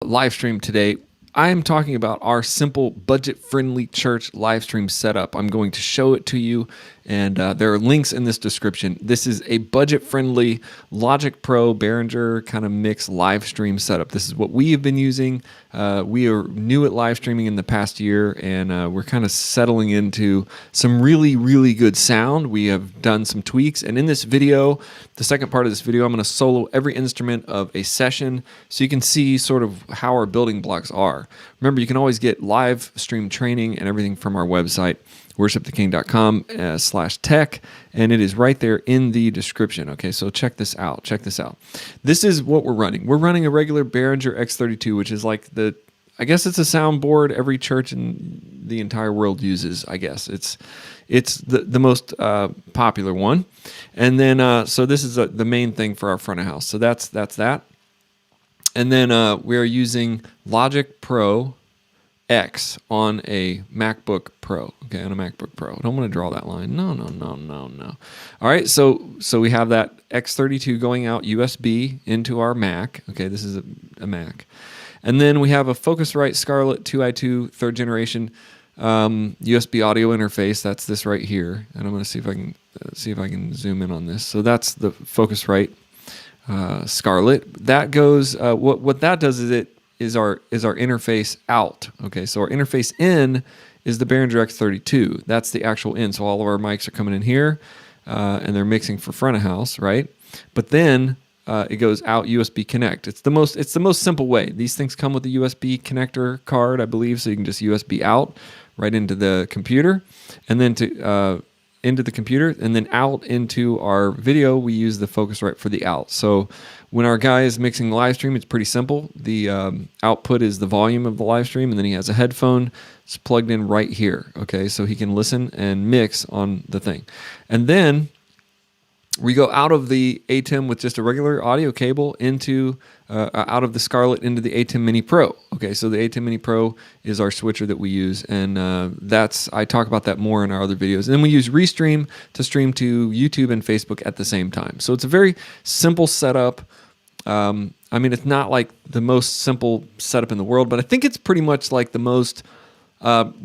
live stream today. I am talking about our simple budget-friendly church live stream setup. I'm going to show it to you, and there are links in this description. This is a budget-friendly Logic Pro Behringer kind of mix live stream setup. This is what we have been using. We are new at live streaming in the past year, and we're kind of settling into some really, really good sound. We have done some tweaks, and in this video, the second part of this video, I'm going to solo every instrument of a session so you can see sort of how our building blocks are. Remember, you can always get live stream training and everything from our website, worshiptheking.com/tech, and it is right there in the description. Okay, so check this out. This is what we're running. We're running a regular Behringer X32, which is like I guess it's a soundboard every church in the entire world uses. I guess it's the most popular one. And then so this is the main thing for our front of house. So that's that. And then we are using Logic Pro X on a MacBook Pro. Okay, on a MacBook Pro. I don't want to draw that line. No. All right, so we have that X32 going out USB into our Mac. Okay, this is a Mac. And then we have a Focusrite Scarlett 2i2 third generation USB audio interface. That's this right here. And I'm going to see if I can zoom in on this. So that's the Focusrite Scarlett. That goes. What that does is our interface out. Okay, so our interface in is the Behringer X32. That's the actual in. So all of our mics are coming in here, and they're mixing for front of house, right? But then it goes out USB connect. It's the most simple way. These things come with a USB connector card, I believe, so you can just USB out right into the computer, and then into the computer, and then out into our video, we use the Focusrite for the out. So when our guy is mixing live stream, it's pretty simple. The output is the volume of the live stream, and then he has a headphone. It's plugged in right here, okay? So he can listen and mix on the thing. And then we go out of the ATEM with just a regular audio cable into out of the Scarlett into the ATEM Mini Pro. Okay, so the ATEM Mini Pro is our switcher that we use, and I talk about that more in our other videos. And then we use Restream to stream to YouTube and Facebook at the same time. So it's a very simple setup. I mean, it's not like the most simple setup in the world, but I think it's pretty much like the most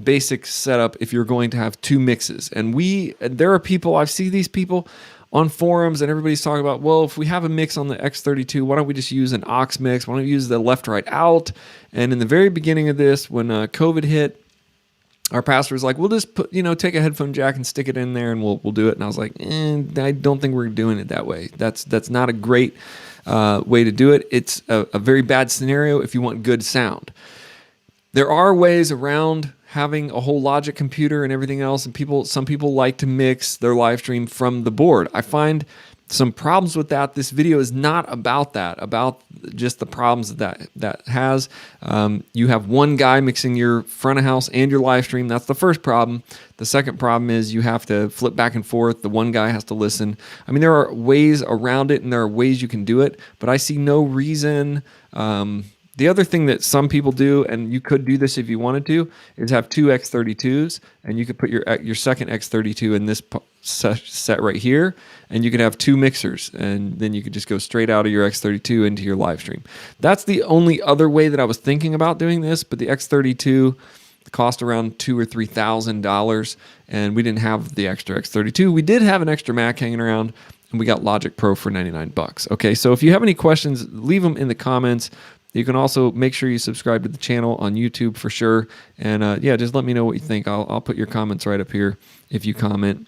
basic setup if you're going to have two mixes. And there are people, I see these people on forums, and everybody's talking about, well, if we have a mix on the X32, why don't we just use an aux mix? Why don't we use the left-right out? And in the very beginning of this, when COVID hit, our pastor was like, we'll just take a headphone jack and stick it in there, and we'll do it. And I was like, I don't think we're doing it that way. That's not a great way to do it. It's a very bad scenario if you want good sound. There are ways around having a whole Logic computer and everything else, and some people like to mix their live stream from the board. I find some problems with that. This video is not about that, about just the problems that has. You have one guy mixing your front of house and your live stream. That's the first problem. The second problem is you have to flip back and forth. The one guy has to listen. I mean, there are ways around it, and there are ways you can do it, but I see no reason. The other thing that some people do, and you could do this if you wanted to, is have two X32s, and you could put your second X32 in this set right here, and you could have two mixers, and then you could just go straight out of your X32 into your live stream. That's the only other way that I was thinking about doing this, but the X32 cost around $2,000 or $3,000, and we didn't have the extra X32. We did have an extra Mac hanging around, and we got Logic Pro for $99. Okay, so if you have any questions, leave them in the comments. You can also make sure you subscribe to the channel on YouTube for sure. And yeah, just let me know what you think. I'll put your comments right up here if you comment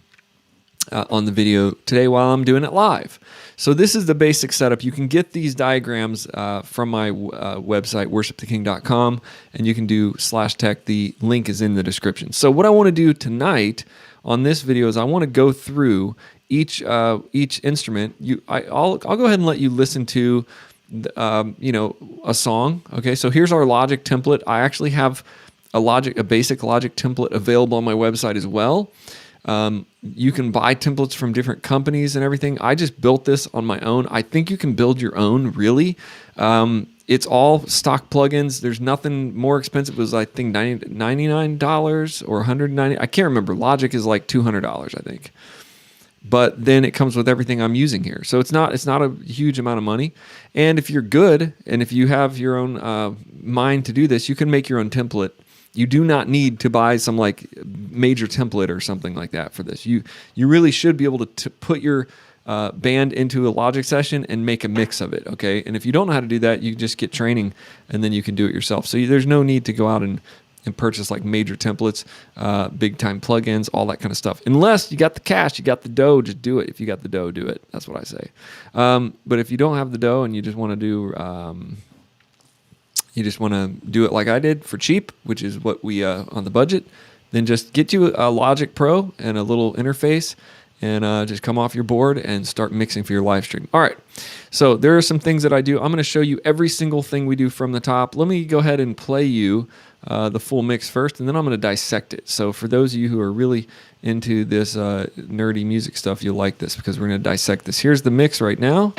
on the video today while I'm doing it live. So this is the basic setup. You can get these diagrams from my website, worshiptheking.com, and you can do /tech. The link is in the description. So what I want to do tonight on this video is I want to go through each instrument. I'll go ahead and let you listen to a song. Okay, so here's our Logic template. I actually have a basic Logic template available on my website as well. You can buy templates from different companies and everything. I just built this on my own. I think you can build your own, really. It's all stock plugins. There's nothing more expensive. It was, I think, $99 or $190. I can't remember. Logic is like $200, I think. but then it comes with everything I'm using here. So it's not a huge amount of money. And if you're good and if you have your own mind to do this, you can make your own template. You do not need to buy some like major template or something like that for this. You really should be able to put your band into a Logic session and make a mix of it, okay? And if you don't know how to do that, you just get training and then you can do it yourself. So there's no need to go out and purchase like major templates, big time plugins, all that kind of stuff. Unless you got the cash, you got the dough, just do it. If you got the dough, do it. That's what I say. But if you don't have the dough and you just want to do it like I did for cheap, which is what we on the budget, then just get you a Logic Pro and a little interface and just come off your board and start mixing for your live stream. All right, so there are some things that I do. I'm going to show you every single thing we do from the top. Let me go ahead and play you the full mix first, and then I'm going to dissect it. So for those of you who are really into this nerdy music stuff, you'll like this because we're going to dissect this. Here's the mix right now.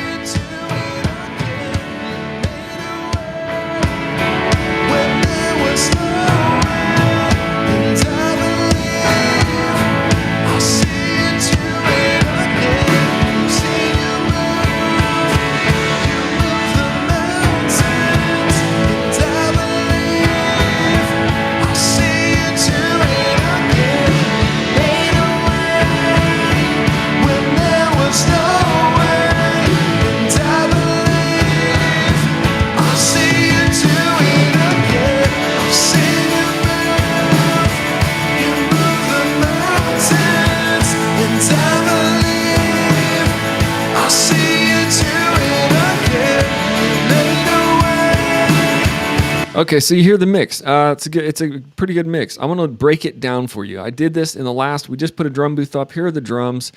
Okay, so you hear the mix. It's a pretty good mix. I'm gonna break it down for you. I did this in the last. We just put a drum booth up. Here are the drums,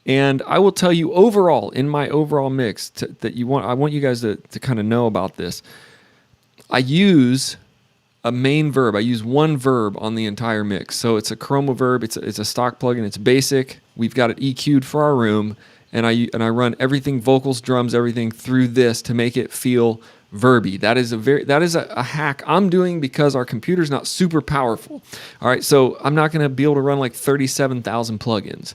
and I will tell you overall in my overall mix I want you guys to kind of know about this. I use a main verb. I use one verb on the entire mix. So it's a chroma verb. It's a stock plugin. It's basic. We've got it EQ'd for our room, and I run everything, vocals, drums, everything through this to make it feel verby. That is a hack I'm doing because our computer's not super powerful. All right, so I'm not going to be able to run like 37,000 plugins.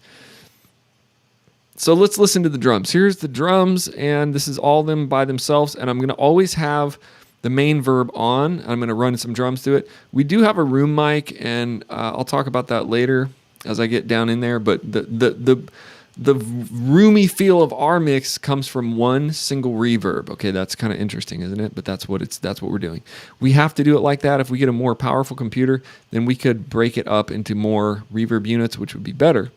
So let's listen to the drums. Here's the drums, and this is all of them by themselves, and I'm going to always have the main verb on. I'm going to run some drums through it. We do have a room mic, and I'll talk about that later as I get down in there, but the roomy feel of our mix comes from one single reverb. Okay, that's kind of interesting, isn't it? But that's what we're doing. We have to do it like that. If we get a more powerful computer, then we could break it up into more reverb units, which would be better.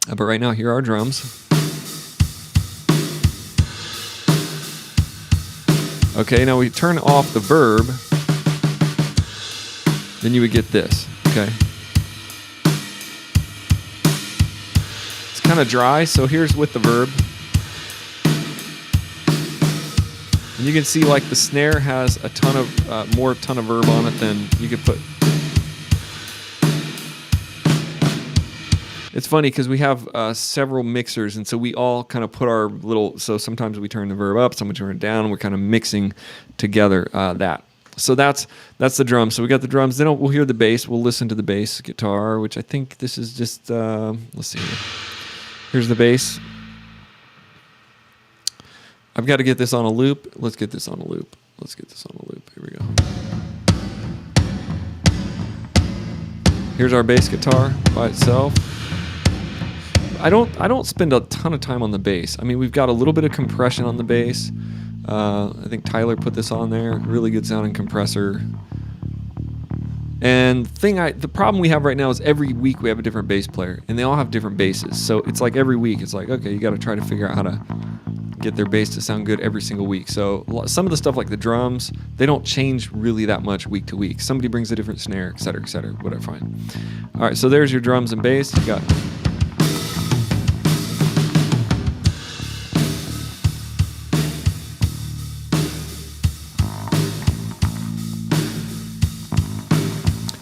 But right now, here are our drums. Okay, now we turn off the verb. Then you would get this, okay? Kind of dry, so here's with the verb. And you can see like the snare has a ton of verb on it than you could put. It's funny because we have several mixers, and so we all kind of put our little, so sometimes we turn the verb up, sometimes we turn it down, and we're kind of mixing together that. So that's the drums. So we got the drums, then we'll hear the bass, we'll listen to the bass guitar, which I think this is just, let's see here. Here's the bass. I've got to get this on a loop. Let's get this on a loop. Here we go. Here's our bass guitar by itself. I don't spend a ton of time on the bass. I mean, we've got a little bit of compression on the bass. I think Tyler put this on there. Really good sounding compressor. And the problem we have right now is every week we have a different bass player, and they all have different basses. So it's like every week, it's like, okay, you got to try to figure out how to get their bass to sound good every single week. So some of the stuff like the drums, they don't change really that much week to week. Somebody brings a different snare, et cetera, whatever, fine. All right, so there's your drums and bass. You got...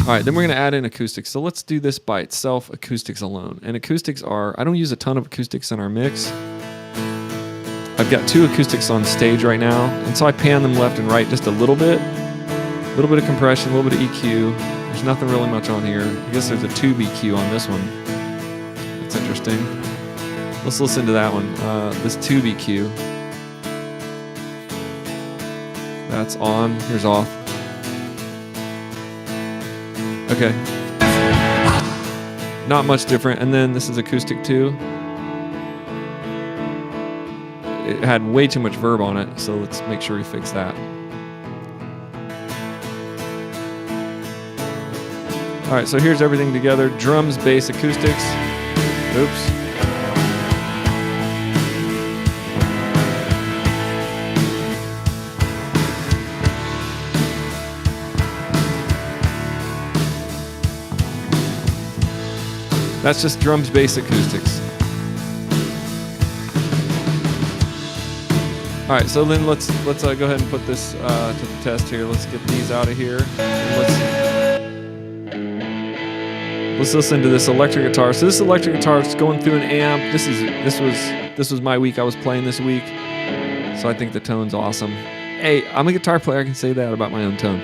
All right, then we're going to add in acoustics. So let's do this by itself, acoustics alone. And acoustics I don't use a ton of acoustics in our mix. I've got 2 acoustics on stage right now, and so I pan them left and right just a little bit. A little bit of compression, a little bit of EQ. There's nothing really much on here. I guess there's a tube EQ on this one. That's interesting. Let's listen to that one. This 2BQ. That's on. Here's off. Okay. Not much different. And then this is acoustic 2. It had way too much verb on it, so let's make sure we fix that. All right, so here's everything together. Drums, bass, acoustics. Oops. That's just drums, bass, acoustics. All right, so then let's go ahead and put this to the test here. Let's get these out of here. Let's listen to this electric guitar. So this electric guitar is going through an amp. This was my week. I was playing this week, so I think the tone's awesome. Hey, I'm a guitar player. I can say that about my own tone.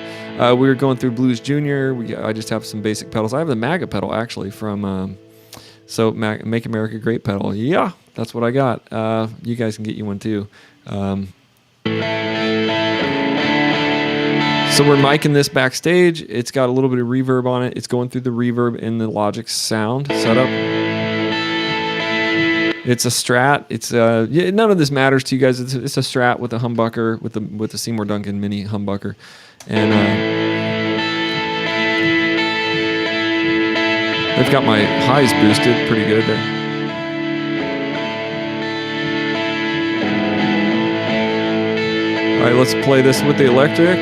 We were going through Blues Junior. I just have some basic pedals. I have the MAGA pedal actually from Make America Great pedal. Yeah, that's what I got. You guys can get you one too. So we're micing this backstage. It's got a little bit of reverb on it. It's going through the reverb in the Logic sound setup. It's a Strat. It's none of this matters to you guys. It's a Strat with a humbucker, with the Seymour Duncan mini humbucker, and they've got my highs boosted pretty good there. All right, let's play this with the electric.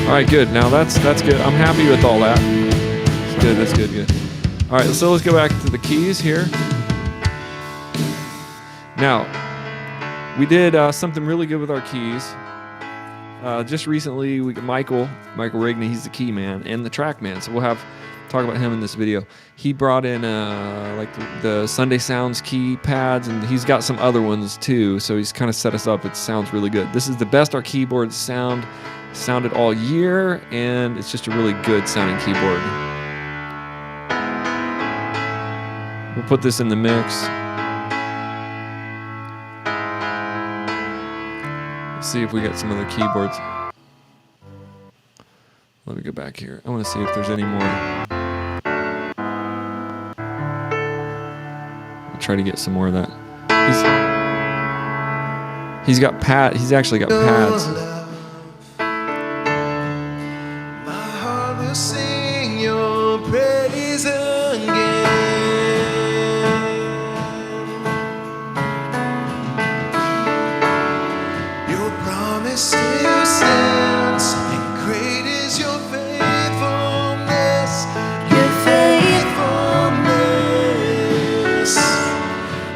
All right, good. Now that's good. I'm happy with all that. That's good. That's good. All right, so let's go back to the keys here. Now, we did something really good with our keys. Just recently, we got Michael Rigney. He's the key man and the track man. So we'll talk about him in this video. He brought in like the Sunday Sounds key pads, and he's got some other ones too. So he's kind of set us up. It sounds really good. This is the best our keyboards sounded all year, and it's just a really good sounding keyboard. We'll put this in the mix. Let's see if we got some other keyboards. Let me go back here. I want to see if there's any more. I'll try to get some more of that. He's actually got pads. Sing your praise again. Your promise still stands, and great is your faithfulness. Your faithfulness.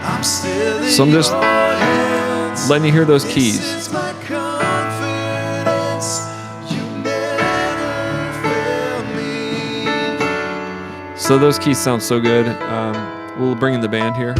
I'm still in So I'm just your hands. letting you hear those keys. This is my confidence. So those keys sound so good. We'll bring in the band here.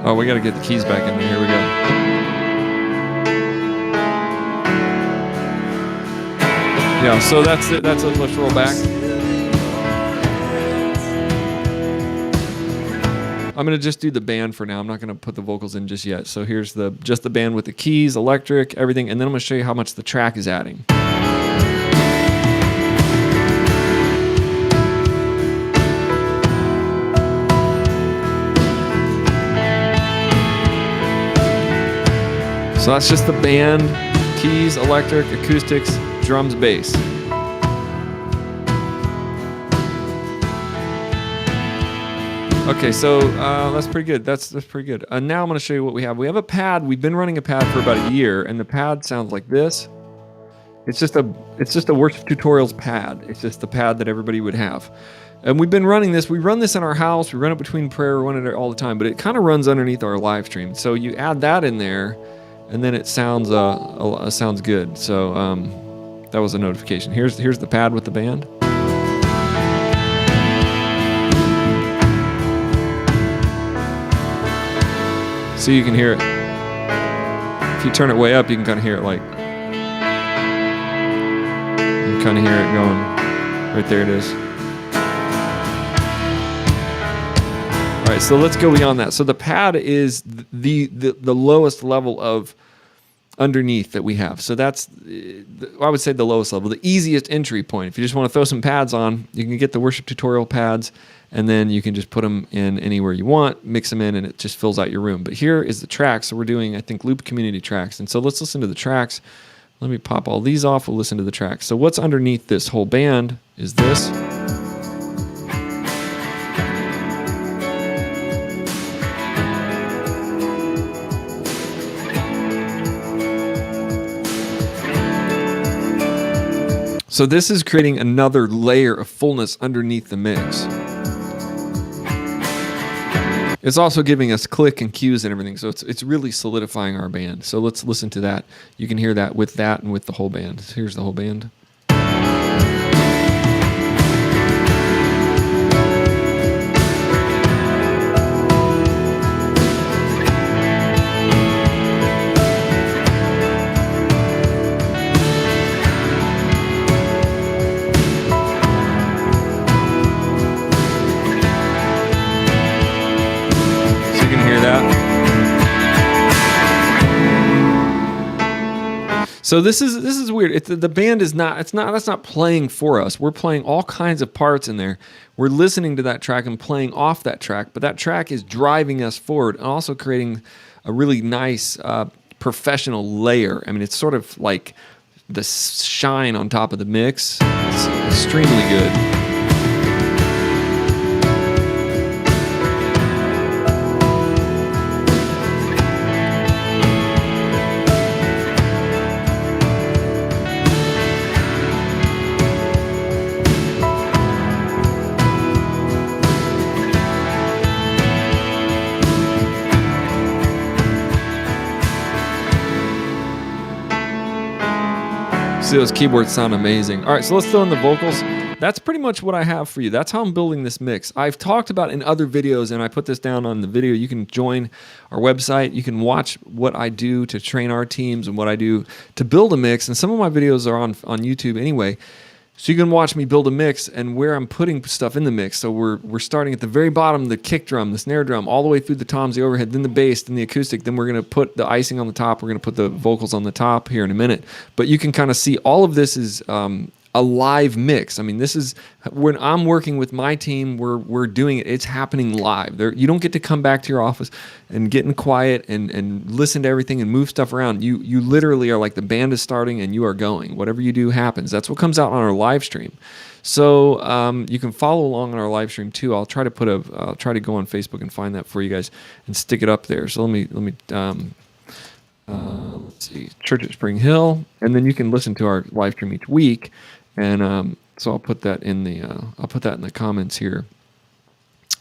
Oh, we got to get the keys back in there. Here we go. Yeah, so that's it. That's it. Let's roll back. I'm gonna just do the band for now. I'm not gonna put the vocals in just yet. So here's just the band with the keys, electric, everything, and then I'm gonna show you how much the track is adding. So that's just the band, keys, electric, acoustics, drums, bass. Okay, so that's pretty good. That's pretty good. Now I'm going to show you what we have. We have a pad. We've been running a pad for about a year, and the pad sounds like this. It's just a worship tutorials pad. It's just the pad that everybody would have. And we've been running this. We run this in our house. We run it between prayer. We run it all the time. But it kind of runs underneath our live stream. So you add that in there, and then it sounds sounds good. So that was a notification. Here's the pad with the band. So you can hear it. If you turn it way up, you can kind of hear it like. You can kind of hear it going. Right there it is. All right, so let's go beyond that. So the pad is the lowest level of underneath that we have. So that's, I would say, the lowest level, the easiest entry point. If you just want to throw some pads on, you can get the worship tutorial pads, and then you can just put them in anywhere you want, mix them in, and it just fills out your room. But here is the track. So we're doing, I think, loop community tracks. And so let's listen to the tracks. Let me pop all these off. We'll listen to the tracks. So what's underneath this whole band is this. So this is creating another layer of fullness underneath the mix. It's also giving us click and cues and everything, so it's really solidifying our band. So let's listen to that. You can hear that and with the whole band. Here's the whole band. So this is weird. The band is that's not playing for us. We're playing all kinds of parts in there. We're listening to that track and playing off that track, but that track is driving us forward and also creating a really nice professional layer. I mean, it's sort of like the shine on top of the mix. It's extremely good. Those keyboards sound amazing. All right, so let's throw in the vocals. That's pretty much what I have for you. That's how I'm building this mix. I've talked about in other videos, and I put this down on the video. You can join our website. You can watch what I do to train our teams and what I do to build a mix. And some of my videos are on YouTube anyway. So you can watch me build a mix and where I'm putting stuff in the mix. So we're starting at the very bottom, the kick drum, the snare drum, all the way through the toms, the overhead, then the bass, then the acoustic. Then we're going to put the icing on the top. We're going to put the vocals on the top here in a minute. But you can kind of see all of this is a live mix. I mean, this is when I'm working with my team, we're doing it. It's happening live. You don't get to come back to your office and get in quiet and listen to everything and move stuff around. You literally are like the band is starting and you are going. Whatever you do happens. That's what comes out on our live stream. So you can follow along on our live stream too. I'll try to go on Facebook and find that for you guys and stick it up there. So let me let's see, Church at Spring Hill, and then you can listen to our live stream each week. And so I'll put that in the comments here.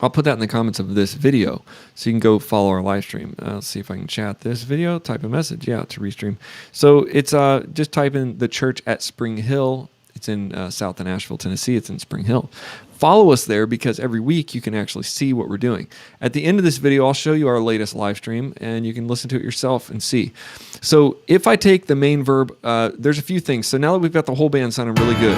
I'll put that in the comments of this video, so you can go follow our live stream. Let's see if I can chat this video. Type a message, to restream. So it's just type in the Church at Spring Hill. It's in south of Nashville, Tennessee. It's in Spring Hill. Follow us there because every week you can actually see what we're doing. At the end of this video, I'll show you our latest live stream, and you can listen to it yourself and see. So if I take the main verb, there's a few things. So now that we've got the whole band sounding really good,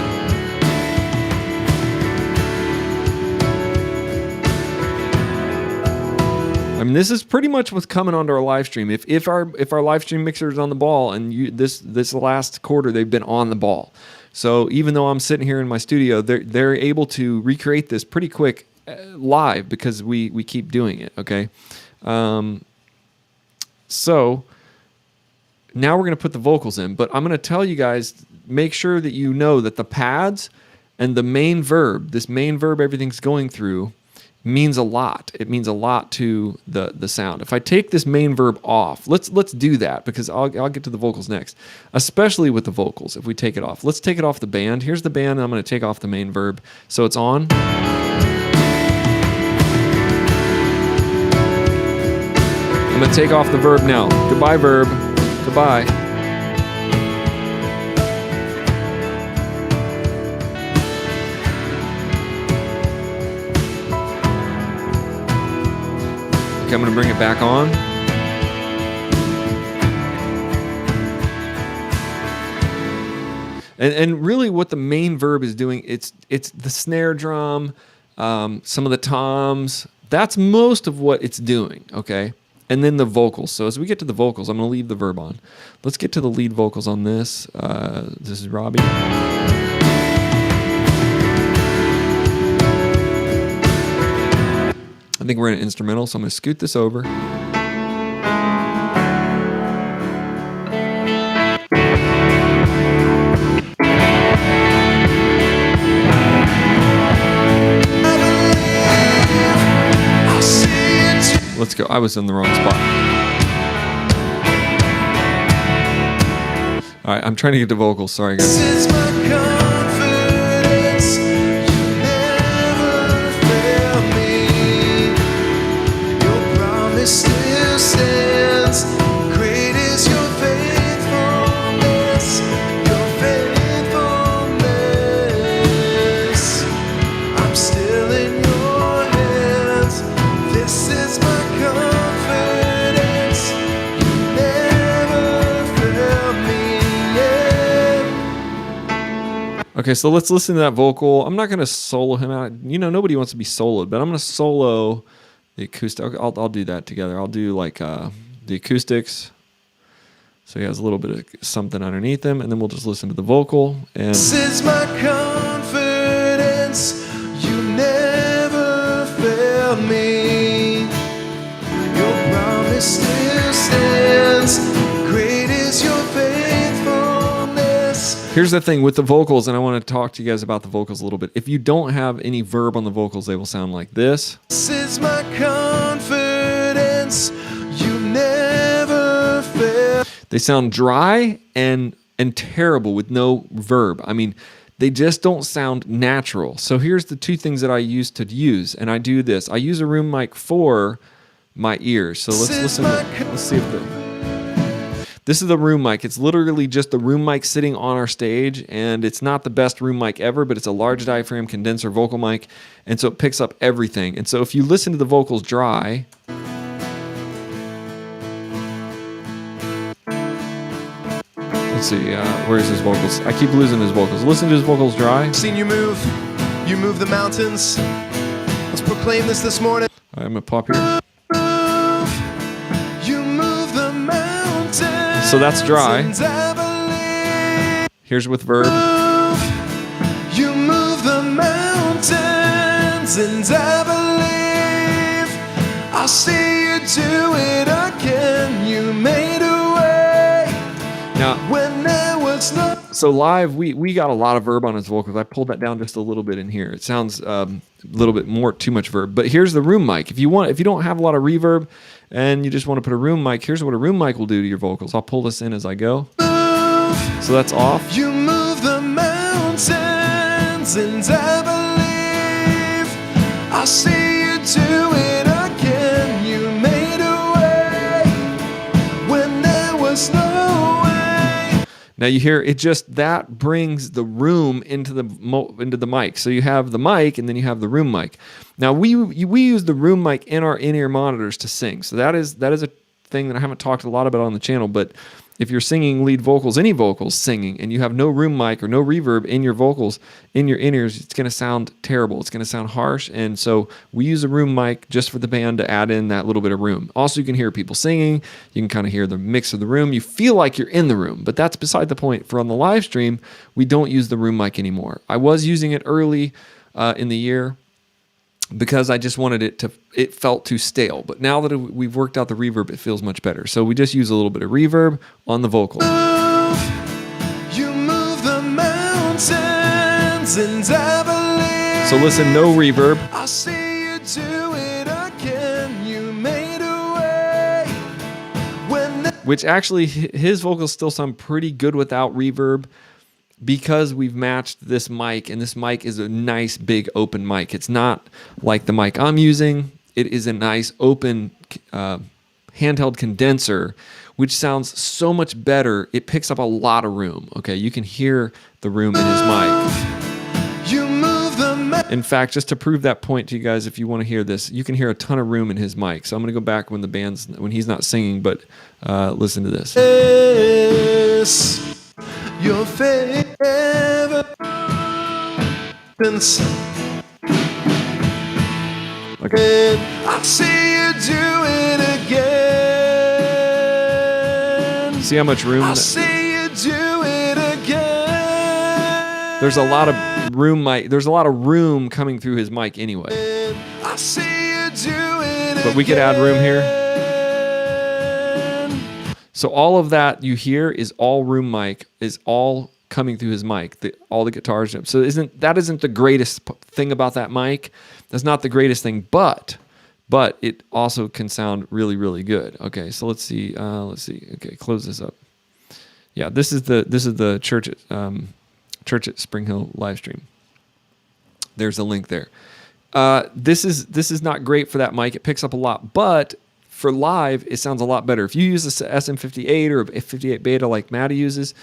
I mean, this is pretty much what's coming onto our live stream. If our live stream mixer is on the ball, and this last quarter they've been on the ball. So even though I'm sitting here in my studio, they're able to recreate this pretty quick live because we keep doing it. Okay, so now we're going to put the vocals in, but I'm going to tell you guys, make sure that you know that the pads and the main verb, this main verb everything's going through, means a lot. It means a lot to the sound. If I take this main verb off, let's do that because I'll get to the vocals next, especially with the vocals. If we take it off, let's take it off the band. Here's the band, and I'm going to take off the main verb. So it's on. I'm going to take off the verb now. Goodbye, verb. Goodbye. I'm going to bring it back on. And really what the main verb is doing, it's the snare drum, some of the toms. That's most of what it's doing, okay? And then the vocals. So as we get to the vocals, I'm going to leave the verb on. Let's get to the lead vocals on this. This is Robbie. I think we're in an instrumental, so I'm going to scoot this over. Let's go. I was in the wrong spot. All right, I'm trying to get to vocals. Sorry, guys. This is my confidence. You never fail me. Your promise still stands. Great is your faithfulness. Your faithfulness. I'm still in your hands. This is my confidence. You never fail me. Okay, so let's listen to that vocal. I'm not going to solo him out. You know, nobody wants to be soloed, but I'm going to solo the acoustic. I'll do that together. I'll do like the acoustics. So he has a little bit of something underneath him, and then we'll just listen to the vocal. And This is my confidence. You never fail me. Your promise still stands. Great is your faithfulness. here's the thing with the vocals, and I want to talk to you guys about the vocals a little bit. If you don't have any verb on the vocals, they will sound like this. This is my confidence. You never fail. They sound dry and terrible with no verb. I mean, they just don't sound natural. So here's the two things that I used to use, and I do this. I use a room mic for my ears. So let's listen. Let's see if this is the room mic. It's literally just the room mic sitting on our stage, and it's not the best room mic ever, but it's a large diaphragm condenser vocal mic, and so it picks up everything. And so if you listen to the vocals dry, let's see, where's his vocals? I keep losing his vocals. Listen to his vocals dry. Seen you move the mountains. Let's proclaim this morning. I'm gonna pop here. You move the mountains. So that's dry. And I believe. Here's with verb. You move the mountains, and I believe I'll see you do it again. You made a way Now, when there was no. so live, we got a lot of verb on his vocals. I pulled that down just a little bit in here. It sounds a little bit more too much verb. But here's the room mic. If you don't have a lot of reverb and you just want to put a room mic, here's what a room mic will do to your vocals. I'll pull this in as I go. So that's off. You move the mountains, and I believe I'll see you do it again. You made a way when there was no way. Now you hear it just that brings the room into the mic. So you have the mic and then you have the room mic. Now we use the room mic in our in-ear monitors to sing. So that is a thing that I haven't talked a lot about on the channel, but if you're singing lead vocals, any vocals singing, and you have no room mic or no reverb in your vocals, in your in-ears, it's going to sound terrible. It's going to sound harsh. And so we use a room mic just for the band to add in that little bit of room. Also, you can hear people singing. You can kind of hear the mix of the room. You feel like you're in the room, but that's beside the point. For on the live stream, we don't use the room mic anymore. I was using it early in the year because I just wanted it felt too stale. But now that we've worked out the reverb, it feels much better. So we just use a little bit of reverb on the vocal. You move the mountains, and I believe. So listen, no reverb. I'll see you do which actually his vocals still sound pretty good without reverb because we've matched this mic, and this mic is a nice big open mic. It's not like the mic I'm using. It is a nice open handheld condenser, which sounds so much better. It picks up a lot of room. Okay, you can hear the room in his mic. You move the In fact, just to prove that point to you guys, if you want to hear this, you can hear a ton of room in his mic. So I'm going to go back when he's not singing, but listen to this. Your favorite. Okay. I see you do it again. See how much room? I see you do it again. There's a lot of room. There's a lot of room coming through his mic anyway. I see you do it But we could add room here. So all of that you hear is all room mic, is all coming through his mic, all the guitars. So that isn't the greatest thing about that mic. That's not the greatest thing, but it also can sound really, really good. Okay, so let's see. Okay, close this up. Yeah, this is the church at Spring Hill live stream. There's a link there. This is not great for that mic. It picks up a lot, but for live, it sounds a lot better. If you use a SM58 or a 58 beta like Maddie uses,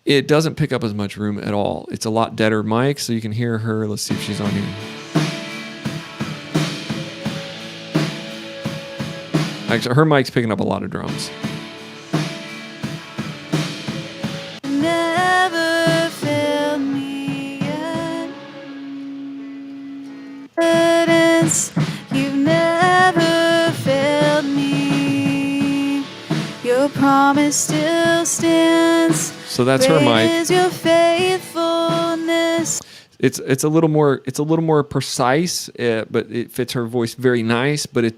it doesn't pick up as much room at all. It's a lot deader mic, so you can hear her. Let's see if she's on here. Actually, her mic's picking up a lot of drums. Never failed me yet. You've never failed me. Your promise still stands. So that's her mic. Is your faithfulness. It's a little more precise, but it fits her voice very nice. But it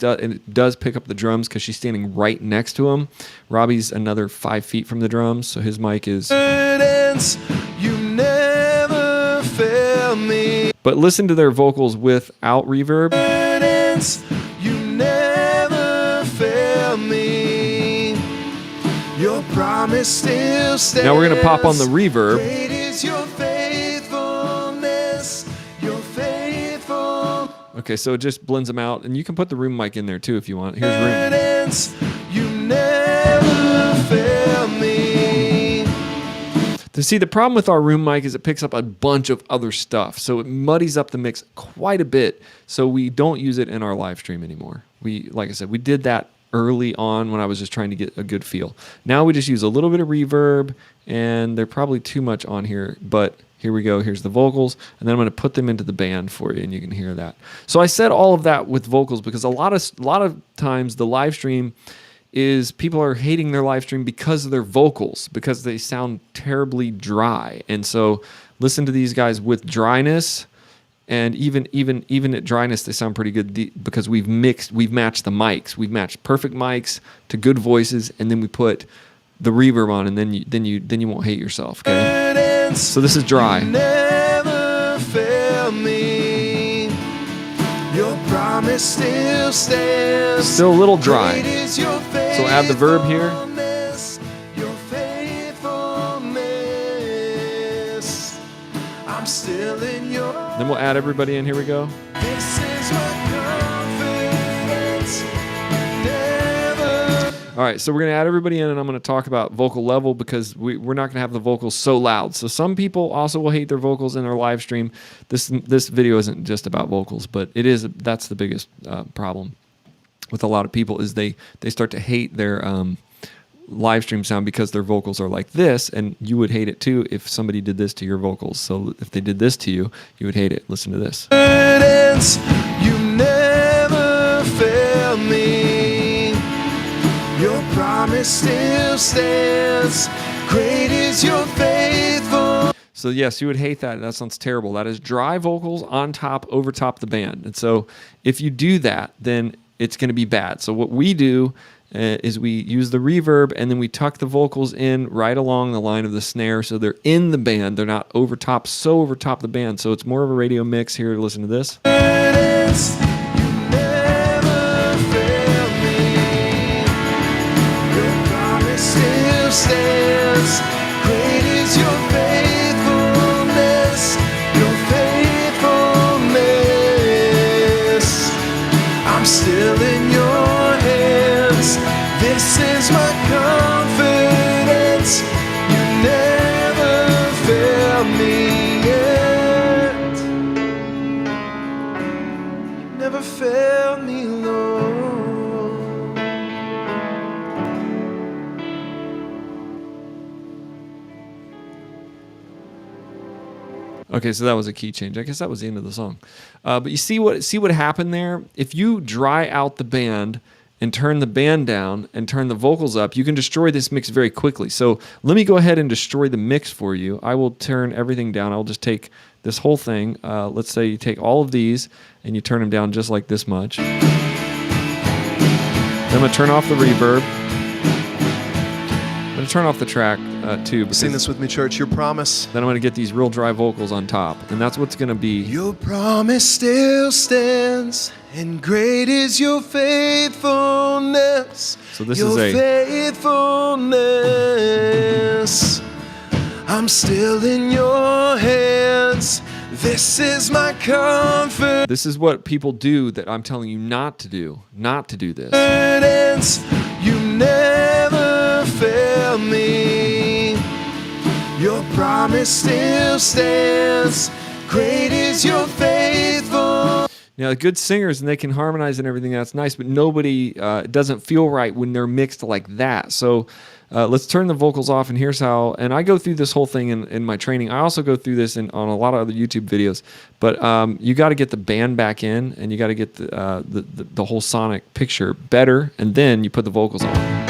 does pick up the drums because she's standing right next to him. Robbie's another 5 feet from the drums, so his mic is. You never fail me. But listen to their vocals without reverb. You never fail me. Your promise still stands. Now we're gonna pop on the reverb. Great is your faithfulness. Your faithful. Okay, so it just blends them out, and you can put the room mic in there too if you want. Here's room. You never fail me. To see, the problem with our room mic is it picks up a bunch of other stuff, so it muddies up the mix quite a bit. So we don't use it in our live stream anymore. Like I said, we did that early on when I was just trying to get a good feel. Now we just use a little bit of reverb, and they're probably too much on here, but here we go. Here's the vocals, and then I'm going to put them into the band for you, and you can hear that. So I said all of that with vocals because a lot of times the live stream is people are hating their live stream because of their vocals, because they sound terribly dry. And so listen to these guys with dryness, and even at dryness they sound pretty good because we've matched the mics. We've matched perfect mics to good voices, and then we put the reverb on, and then you won't hate yourself. Okay. So this is dry. You never fail me. Your promise still stands. Still a little dry. Great is your So add the verb here. faithfulness, your faithfulness. I'm still in your. Then we'll add everybody in. Here we go. This is my confidence. Never. All right, so we're going to add everybody in, and I'm going to talk about vocal level because we're not going to have the vocals so loud. So some people also will hate their vocals in their live stream. This video isn't just about vocals, but it is. That's the biggest problem with a lot of people is they start to hate their live stream sound because their vocals are like this, and you would hate it too if somebody did this to your vocals. So if they did this to you, you would hate it. Listen to this. You never fail me. Your promise still stands. Great is your faithfulness. So yes, you would hate that. That sounds terrible. That is dry vocals over top the band. And so if you do that, then it's going to be bad. So what we do is we use the reverb, and then we tuck the vocals in right along the line of the snare, so they're in the band. They're not over top the band. So it's more of a radio mix. Here, listen to this. You never fail me. Your stands. Great is your faithfulness, your faithfulness. I'm still in your hands. This is my confidence. You never failed me yet. You never failed me, Lord. Okay, so that was a key change. I guess that was the end of the song. But you see what happened there? If you dry out the band and turn the band down and turn the vocals up, you can destroy this mix very quickly. So let me go ahead and destroy the mix for you. I will turn everything down. I'll just take this whole thing. Let's say you take all of these and you turn them down just like this much. Then I'm going to turn off the reverb. I'm going to turn off the track too. Sing this with me, church. Your promise. Then I'm going to get these real dry vocals on top. And that's what's going to be. Your promise still stands, and great is your faithfulness. So this your is faithfulness. I'm still in your hands. This is my comfort. This is what people do that I'm telling you not to do. Not to do this. You never fail me. Your promise still stands. Great is your faithful. Now, good singers and they can harmonize and everything. That's nice, but nobody it doesn't feel right when they're mixed like that. So let's turn the vocals off. And here's how. And I go through this whole thing in my training. I also go through this on a lot of other YouTube videos. But you got to get the band back in, and you got to get the whole sonic picture better, and then you put the vocals on.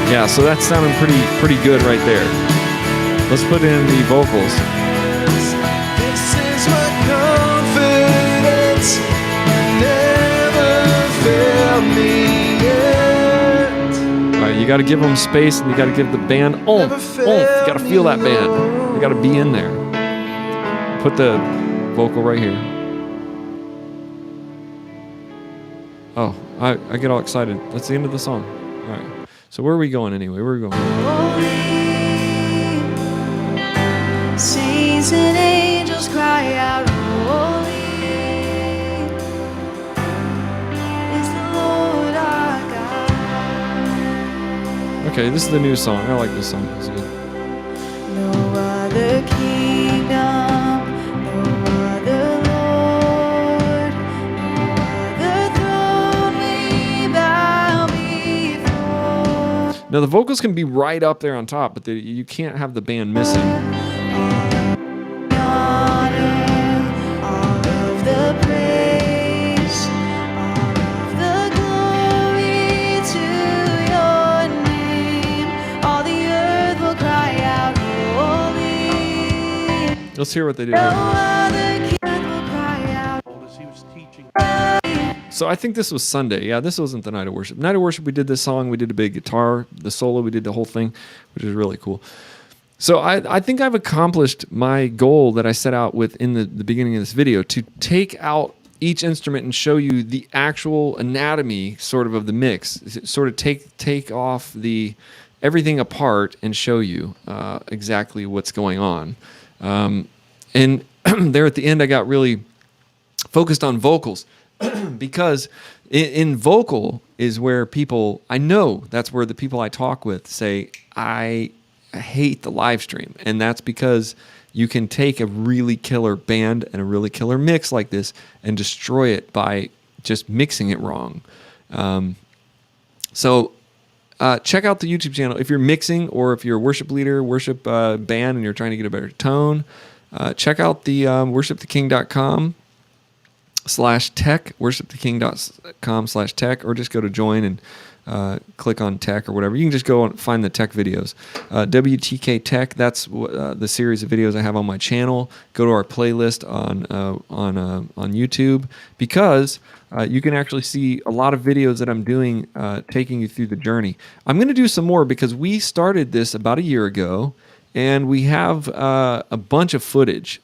Yeah, so that's sounding pretty good right there. Let's put in the vocals. This is my confidence. You never fail me yet. All right, you got to give them space, and you got to give the band oomph. You got to feel that band. You got to be in there. Put the vocal right here. Oh, I get all excited. That's the end of the song. All right. So where are we going anyway? Where are we going? Holy, saints and angels cry out, holy is the Lord our God. Okay, this is the new song. I like this song. It's good. No other kingdom, no other Lord, no other throne we bow before. Now the vocals can be right up there on top, but you can't have the band missing. Let's hear what they do here. So I think this was Sunday. Yeah, this wasn't the night of worship. Night of worship, we did this song. We did a big guitar, the solo. We did the whole thing, which is really cool. So I think I've accomplished my goal that I set out with in the beginning of this video, to take out each instrument and show you the actual anatomy sort of the mix, sort of take off everything apart and show you exactly what's going on. And there at the end, I got really focused on vocals because in vocal is where people, I know that's where the people I talk with say, I hate the live stream. And that's because you can take a really killer band and a really killer mix like this and destroy it by just mixing it wrong. So check out the YouTube channel. If you're mixing, or if you're a worship leader, worship band, and you're trying to get a better tone, check out the worshiptheking.com/tech, worshiptheking.com/tech, or just go to join and click on tech or whatever. You can just go and find the tech videos. WTK Tech, that's the series of videos I have on my channel. Go to our playlist on YouTube, because you can actually see a lot of videos that I'm doing taking you through the journey. I'm going to do some more because we started this about a year ago, and we have a bunch of footage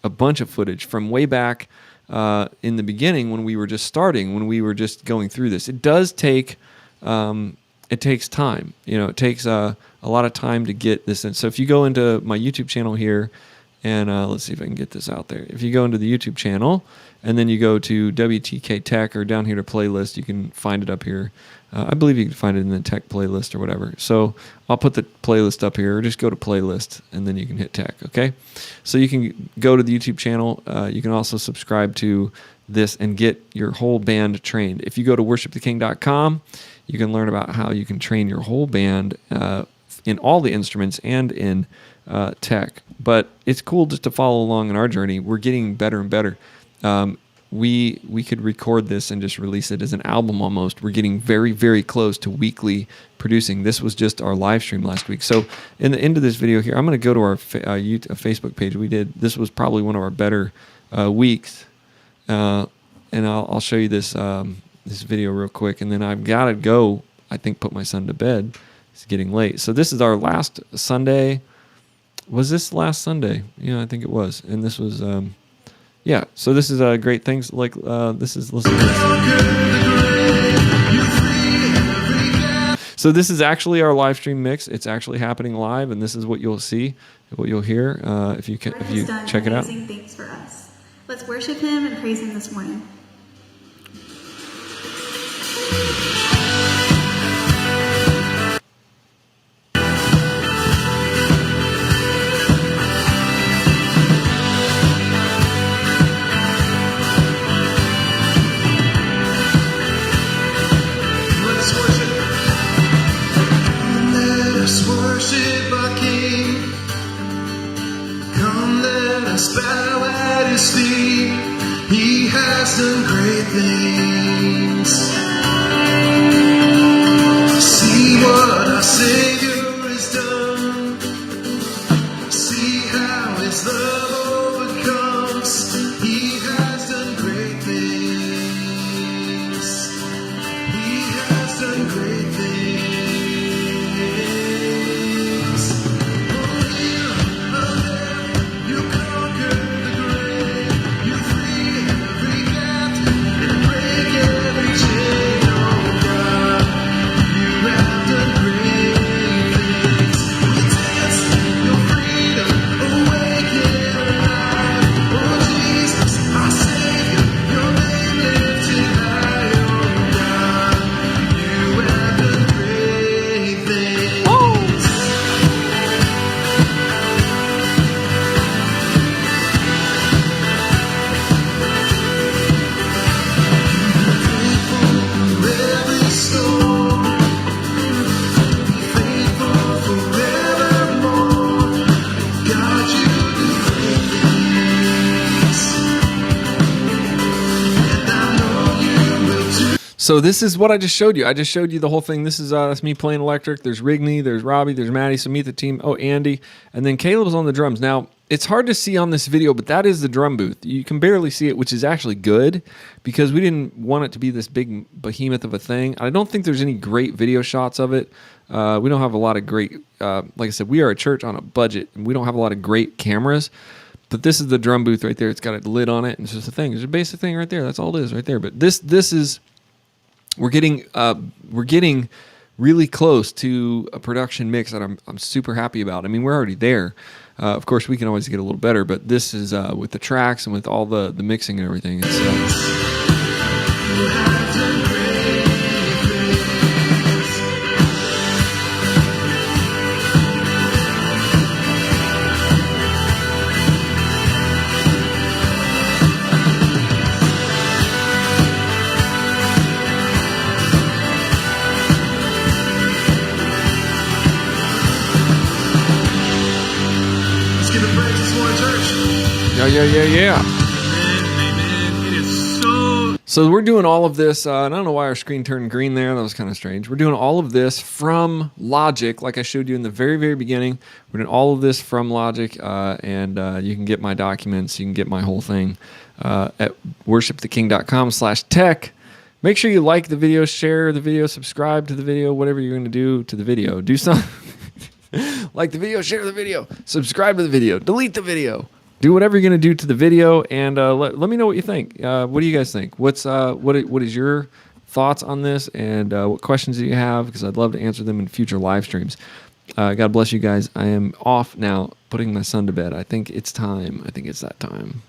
from way back in the beginning when we were just starting, when we were just going through this. It does take, it takes time. It takes a lot of time to get this in. So if you go into my YouTube channel here, and let's see if I can get this out there. If you go into the YouTube channel, and then you go to WTK Tech, or down here to playlist, you can find it up here. I believe you can find it in the tech playlist or whatever. So I'll put the playlist up here, or just go to playlist, and then you can hit tech, okay? So you can go to the YouTube channel. You can also subscribe to this and get your whole band trained. If you go to worshiptheking.com, you can learn about how you can train your whole band in all the instruments and in tech. But it's cool just to follow along in our journey. We're getting better and better. We could record this and just release it as an album almost. We're getting very, very close to weekly producing. This was just our live stream last week. So in the end of this video here, I'm going to go to our Facebook page. This was probably one of our better weeks. And I'll show you this this video real quick. And then I've got to go, I think, put my son to bed. It's getting late. So this is our last Sunday. Was this last Sunday? Yeah, I think it was. And this was... yeah, so this is great things like this is, listen to this. So this is actually our live stream mix. It's actually happening live, and this is what you'll see, what you'll hear if you check it out. Amazing things for us. Let's worship Him and praise Him this morning. Worship our King. Come, let us bow at His feet. He has done great things. See what our Savior has done. See how His love overcomes. He has done great things. He has done great things. So this is what I just showed you. I just showed you the whole thing. This is that's me playing electric. There's Rigney, there's Robbie, there's Maddie. So meet the team. Oh, Andy. And then Caleb's on the drums. Now, it's hard to see on this video, but that is the drum booth. You can barely see it, which is actually good because we didn't want it to be this big behemoth of a thing. I don't think there's any great video shots of it. We don't have a lot of great, like I said, we are a church on a budget, and we don't have a lot of great cameras. But this is the drum booth right there. It's got a lid on it, and it's just a thing. It's a basic thing right there. That's all it is right there. But this is... We're getting really close to a production mix that I'm super happy about. I mean, we're already there. Of course, we can always get a little better, but this is with the tracks and with all the mixing and everything. It's, yeah. So we're doing all of this. I don't know why our screen turned green there. That was kind of strange. We're doing all of this from Logic, like I showed you in the very, very beginning. We're doing all of this from Logic, and you can get my documents. You can get my whole thing at worshiptheking.com/tech. Make sure you like the video, share the video, subscribe to the video, whatever you're going to do to the video. Do something. Like the video, share the video, subscribe to the video, delete the video. Do whatever you're going to do to the video, and let me know what you think. What do you guys think? What is your thoughts on this, and what questions do you have? Because I'd love to answer them in future live streams. God bless you guys. I am off now, putting my son to bed. I think it's time. I think it's that time.